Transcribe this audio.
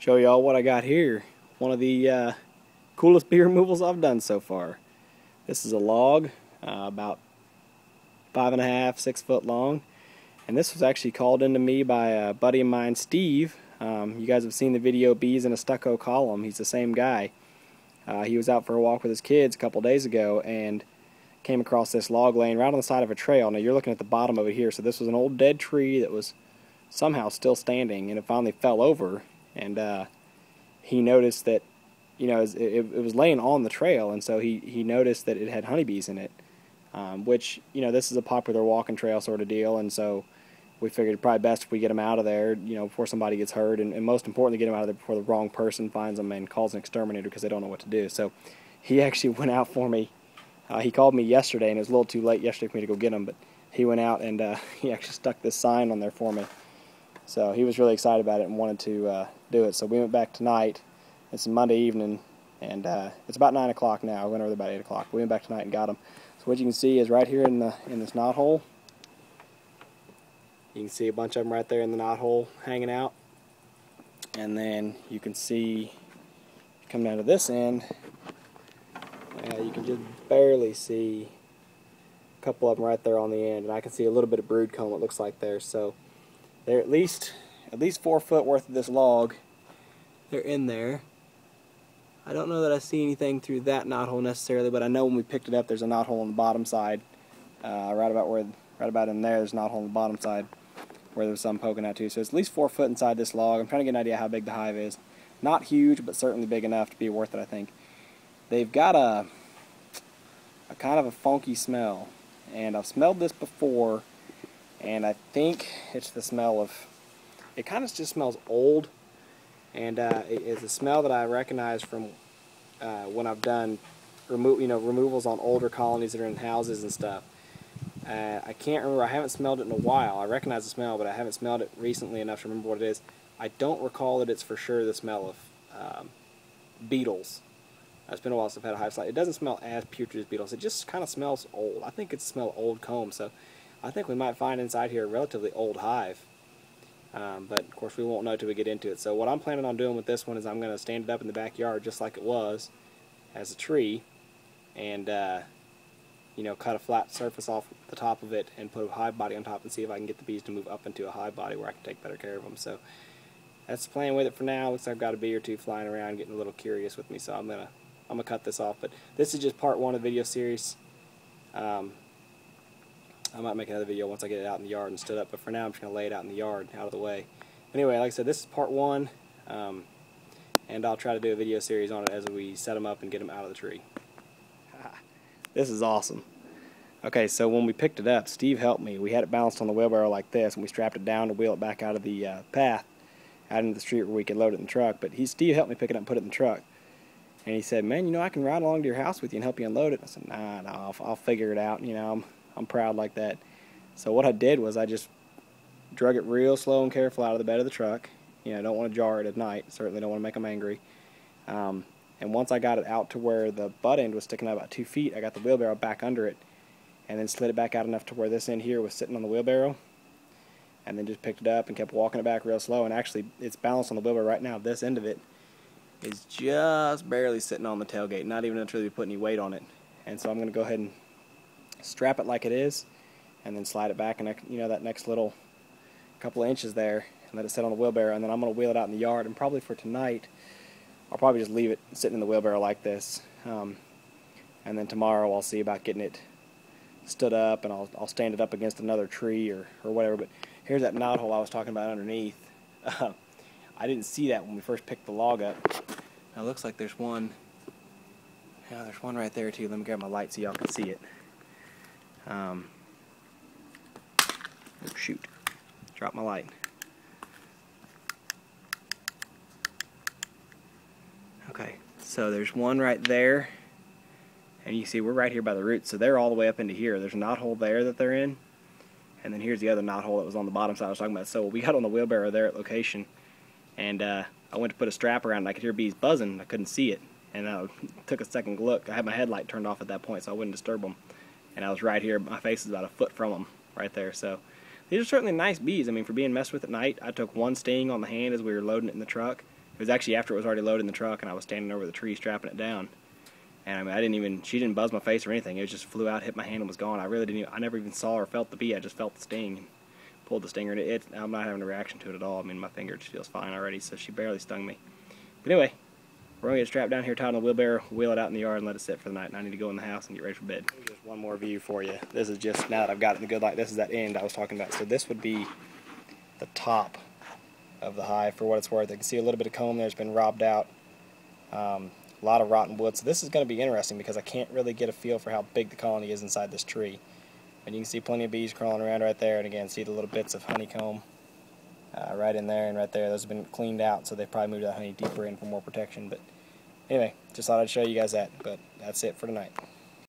show y'all what I got here. One of the coolest bee removals I've done so far. This is a log about 5.5, 6 foot long, and this was actually called into me by a buddy of mine, Steve. You guys have seen the video Bees in a Stucco Column. He's the same guy. He was out for a walk with his kids a couple days ago and came across this log laying right on the side of a trail. Now you're looking at the bottom of it here, so this was an old dead tree that was somehow still standing, and it finally fell over, and he noticed that, you know, it was laying on the trail, and so he noticed that it had honeybees in it, which, you know, this is a popular walking trail sort of deal, and so we figured it'd probably best if we get them out of there, you know, before somebody gets hurt, and most importantly, get them out of there before the wrong person finds them and calls an exterminator because they don't know what to do. So he actually went out for me. He called me yesterday, and it was a little too late yesterday for me to go get them, but he went out and he actually stuck this sign on there for me. So he was really excited about it and wanted to do it. So we went back tonight. It's Monday evening, and it's about 9 o'clock now. We went over there about 8 o'clock. We went back tonight and got them. So what you can see is right here in this knot hole. You can see a bunch of them right there in the knot hole hanging out. And then you can see, come down to this end, you can just barely see a couple of them right there on the end. And I can see a little bit of brood comb, it looks like there. So they're at least 4 foot worth of this log. They're in there. I don't know that I see anything through that knothole necessarily, but I know when we picked it up, there's a knothole on the bottom side, right about in there. There's a knothole on the bottom side where there's some poking out too. So it's at least 4 foot inside this log. I'm trying to get an idea how big the hive is. Not huge, but certainly big enough to be worth it, I think. They've got a kind of a funky smell, and I've smelled this before, and I think it's the smell of, it kind of just smells old, and it is a smell that I recognize from when I've done removals on older colonies that are in houses and stuff. I can't remember, I haven't smelled it in a while. I recognize the smell, but I haven't smelled it recently enough to remember what it is. I don't recall that it's for sure the smell of beetles. It's been a while since I've had a hive. It doesn't smell as putrid as beetles. It just kind of smells old. I think it smells old comb, so I think we might find inside here a relatively old hive. But of course we won't know till we get into it. So what I'm planning on doing with this one is I'm going to stand it up in the backyard just like it was, as a tree, and you know, cut a flat surface off the top of it and put a hive body on top and see if I can get the bees to move up into a hive body where I can take better care of them. So that's the plan with it for now. Looks like I've got a bee or two flying around getting a little curious with me, so I'm gonna cut this off. But this is just part one of the video series. I might make another video once I get it out in the yard and stood up, but for now I'm just going to lay it out in the yard, out of the way. Anyway, like I said, this is part one, and I'll try to do a video series on it as we set them up and get them out of the tree. This is awesome. Okay, so when we picked it up, Steve helped me. We had it balanced on the wheelbarrow like this, and we strapped it down to wheel it back out of the path, out into the street where we could load it in the truck. But Steve helped me pick it up and put it in the truck. And he said, "Man, you know, I can ride along to your house with you and help you unload it." I said, "Nah, no, I'll figure it out. You know, I'm proud like that." So what I did was I just drug it real slow and careful out of the bed of the truck. You know, don't want to jar it at night. Certainly don't want to make them angry. And once I got it out to where the butt end was sticking out about 2 feet, I got the wheelbarrow back under it and then slid it back out enough to where this end here was sitting on the wheelbarrow, and then just picked it up and kept walking it back real slow. And actually, it's balanced on the wheelbarrow right now. This end of it is just barely sitting on the tailgate, not even enough to really put any weight on it. And so I'm going to go ahead and strap it like it is, and then slide it back, and you know, that next little couple of inches there, and let it sit on the wheelbarrow. And then I'm going to wheel it out in the yard, and probably for tonight I'll probably just leave it sitting in the wheelbarrow like this, and then tomorrow I'll see about getting it stood up, and I'll stand it up against another tree or whatever. But here's that knothole I was talking about underneath. I didn't see that when we first picked the log up. Now it looks like there's one. Yeah, there's one right there too. Let me grab my light so y'all can see it. Oh shoot, dropped my light. Okay, so there's one right there, and you see we're right here by the roots, so they're all the way up into here. There's a knothole there that they're in, and then here's the other knothole that was on the bottom side I was talking about. So we got on the wheelbarrow there at location, and I went to put a strap around, and I could hear bees buzzing. I couldn't see it, and I took a second look. I had my headlight turned off at that point so I wouldn't disturb them, and I was right here. My face is about a foot from them right there. So these are certainly nice bees. I mean, for being messed with at night, I took one sting on the hand as we were loading it in the truck, It was actually after it was already loaded in the truck, and I was standing over the tree strapping it down. And I mean, she didn't buzz my face or anything. It just flew out, hit my hand, and was gone. I never even saw or felt the bee. I just felt the sting and pulled the stinger. And I'm not having a reaction to it at all. I mean, my finger just feels fine already, so she barely stung me. But anyway, we're going to get strapped down here, tied on the wheelbarrow, wheel it out in the yard, and let it sit for the night. And I need to go in the house and get ready for bed. Just one more view for you. This is just, now that I've got it in the good light, this is that end I was talking about. So this would be the top of the hive for what it's worth. You can see a little bit of comb there. It's been robbed out. A lot of rotten wood. So this is going to be interesting because I can't really get a feel for how big the colony is inside this tree. And you can see plenty of bees crawling around right there. And again, see the little bits of honeycomb right in there and right there. Those have been cleaned out, so they probably moved that honey deeper in for more protection. But anyway, just thought I'd show you guys that. But that's it for tonight.